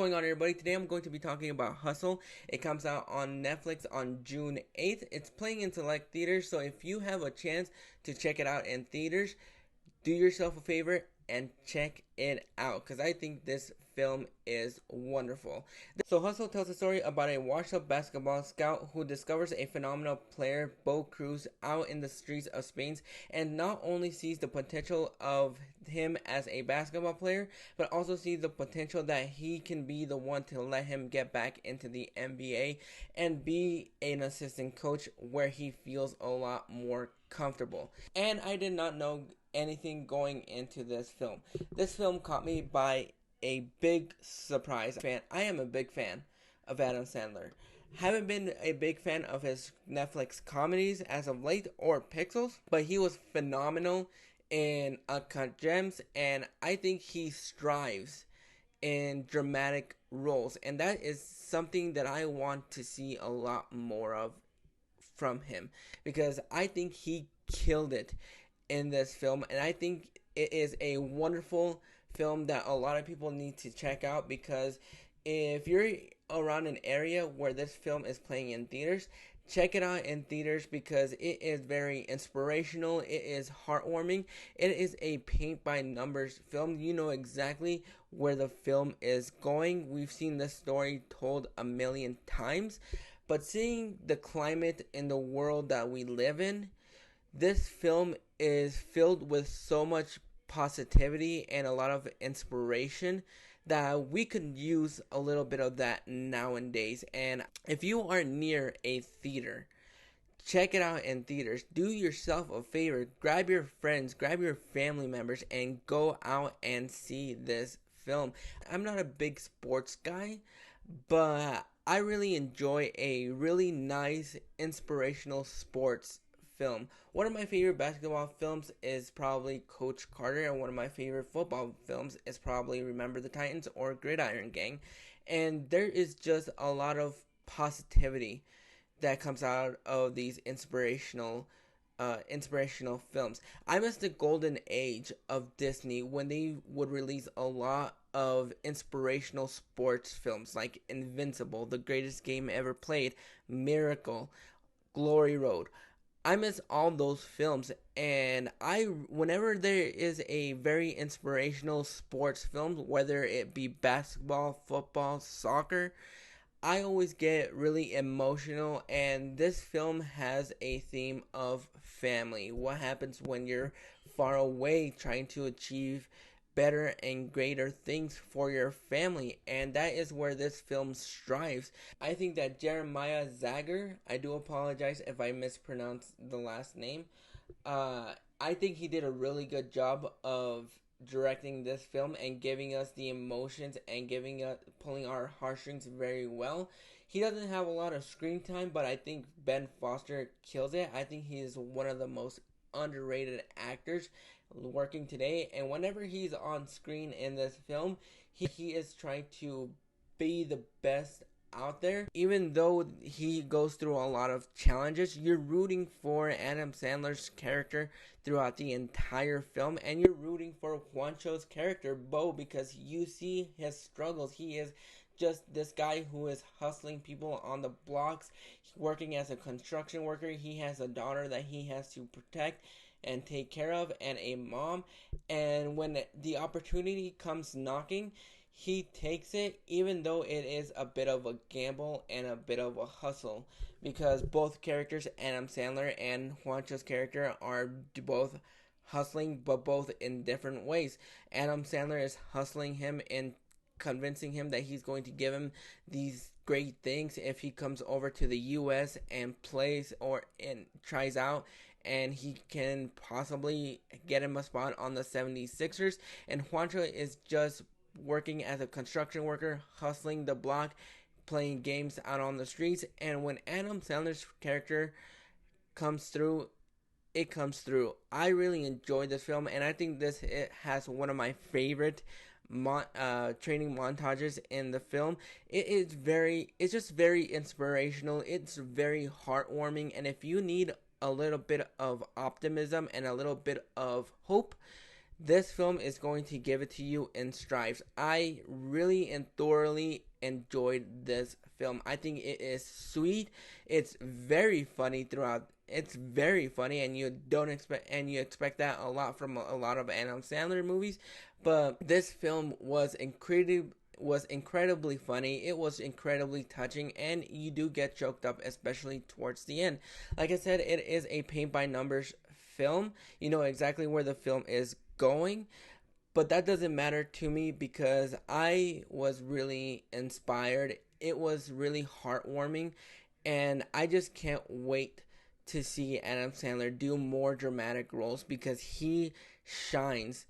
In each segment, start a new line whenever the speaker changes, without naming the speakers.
going on, everybody? Today I'm going to be talking about Hustle. It comes out on Netflix on June 8th. It's playing in select theaters, so if you have a chance to check it out in theaters, do yourself a favor and check it out because I think this film is wonderful. So Hustle tells a story about a washed-up basketball scout who discovers a phenomenal player, Bo Cruz, out in the streets of Spain, and not only sees the potential of him as a basketball player, but also sees the potential that he can be the one to let him get back into the NBA and be an assistant coach where he feels a lot more comfortable. And I did not know anything going into this film. This film caught me by a big surprise. I am a big fan of Adam Sandler. Haven't been a big fan of his Netflix comedies as of late or Pixels, but he was phenomenal in Uncut Gems, and I think he strives in dramatic roles, and that is something that I want to see a lot more of from him because I think he killed it in this film, and I think it is a wonderful film that a lot of people need to check out because if you're around an area where this film is playing in theaters, check it out in theaters because it is very inspirational, it is heartwarming, it is a paint by numbers film. You know exactly where the film is going. We've seen this story told a million times, but seeing the climate in the world that we live in, this film is filled with so much positivity and a lot of inspiration that we could use a little bit of that nowadays. And if you are near a theater, check it out in theaters. Do yourself a favor, grab your friends, grab your family members, and go out and see this film. I'm not a big sports guy, but I really enjoy a really nice, inspirational sports film. One of my favorite basketball films is probably Coach Carter, and one of my favorite football films is probably Remember the Titans or Gridiron Gang. And there is just a lot of positivity that comes out of these inspirational films. I miss the golden age of Disney when they would release a lot of inspirational sports films like Invincible, The Greatest Game Ever Played, Miracle, Glory Road. I miss all those films, and whenever there is a very inspirational sports film, whether it be basketball, football, soccer, I always get really emotional, and this film has a theme of family. What happens when you're far away trying to achieve better and greater things for your family, and that is where this film strives. I think that Jeremiah Zager, I do apologize if I mispronounce the last name, I think he did a really good job of directing this film and giving us the emotions and pulling our heartstrings very well. He doesn't have a lot of screen time, but I think Ben Foster kills it. I think he is one of the most underrated actors working today, and whenever he's on screen in this film, he is trying to be the best out there. Even though he goes through a lot of challenges, you're rooting for Adam Sandler's character throughout the entire film, and you're rooting for Juancho's character, Bo, because you see his struggles. He is just this guy who is hustling people on the blocks, working as a construction worker. He has a daughter that he has to protect and take care of, and a mom, and when the opportunity comes knocking, he takes it, even though it is a bit of a gamble and a bit of a hustle, because both characters, Adam Sandler and Juancho's character, are both hustling, but both in different ways. Adam Sandler is hustling him and convincing him that he's going to give him these great things if he comes over to the US and plays and tries out, and he can possibly get him a spot on the 76ers. And Juancho is just working as a construction worker, hustling the block, playing games out on the streets. And when Adam Sandler's character comes through, it comes through. I really enjoyed this film, and I think it has one of my favorite training montages in the film. It's just very inspirational. It's very heartwarming, and if you need a little bit of optimism and a little bit of hope, this film is going to give it to you in stripes. I really and thoroughly enjoyed this film. I think it is sweet. It's very funny throughout. It's very funny, and you expect that a lot from a lot of Adam Sandler movies. But this film was incredibly funny. It was incredibly touching, and you do get choked up, especially towards the end. Like I said, it is a paint by numbers film. You know exactly where the film is going, but that doesn't matter to me because I was really inspired. It was really heartwarming, and I just can't wait to see Adam Sandler do more dramatic roles because he shines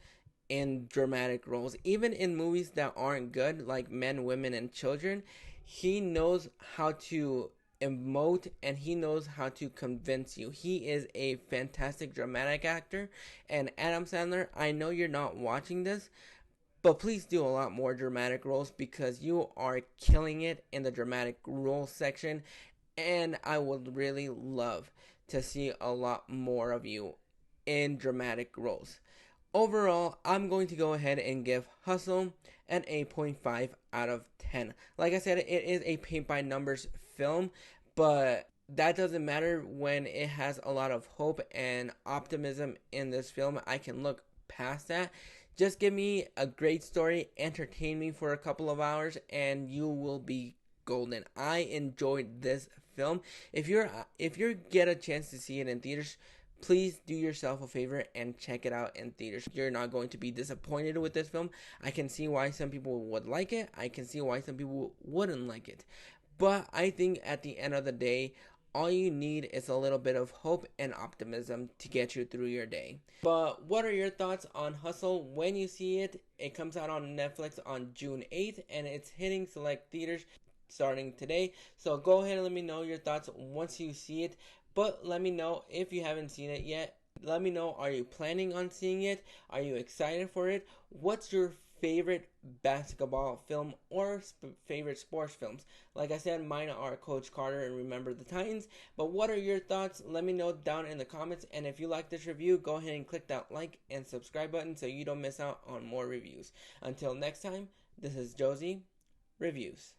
in dramatic roles. Even in movies that aren't good, like Men, Women, and Children, he knows how to emote and he knows how to convince you. He is a fantastic dramatic actor. And Adam Sandler, I know you're not watching this, but please do a lot more dramatic roles because you are killing it in the dramatic role section. And I would really love to see a lot more of you in dramatic roles. Overall, I'm going to go ahead and give Hustle an 8.5 out of 10. Like I said, it is a paint by numbers film, but that doesn't matter when it has a lot of hope and optimism in this film. I can look past that. Just give me a great story, entertain me for a couple of hours, and you will be golden. I enjoyed this film. If you get a chance to see it in theaters, please do yourself a favor and check it out in theaters. You're not going to be disappointed with this film. I can see why some people would like it. I can see why some people wouldn't like it. But I think at the end of the day, all you need is a little bit of hope and optimism to get you through your day. But what are your thoughts on Hustle when you see it? It comes out on Netflix on June 8th and it's hitting select theaters starting today. So go ahead and let me know your thoughts once you see it. But let me know if you haven't seen it yet. Let me know, are you planning on seeing it? Are you excited for it? What's your favorite basketball film or favorite sports films? Like I said, mine are Coach Carter and Remember the Titans. But what are your thoughts? Let me know down in the comments. And if you like this review, go ahead and click that like and subscribe button so you don't miss out on more reviews. Until next time, this is Josie Reviews.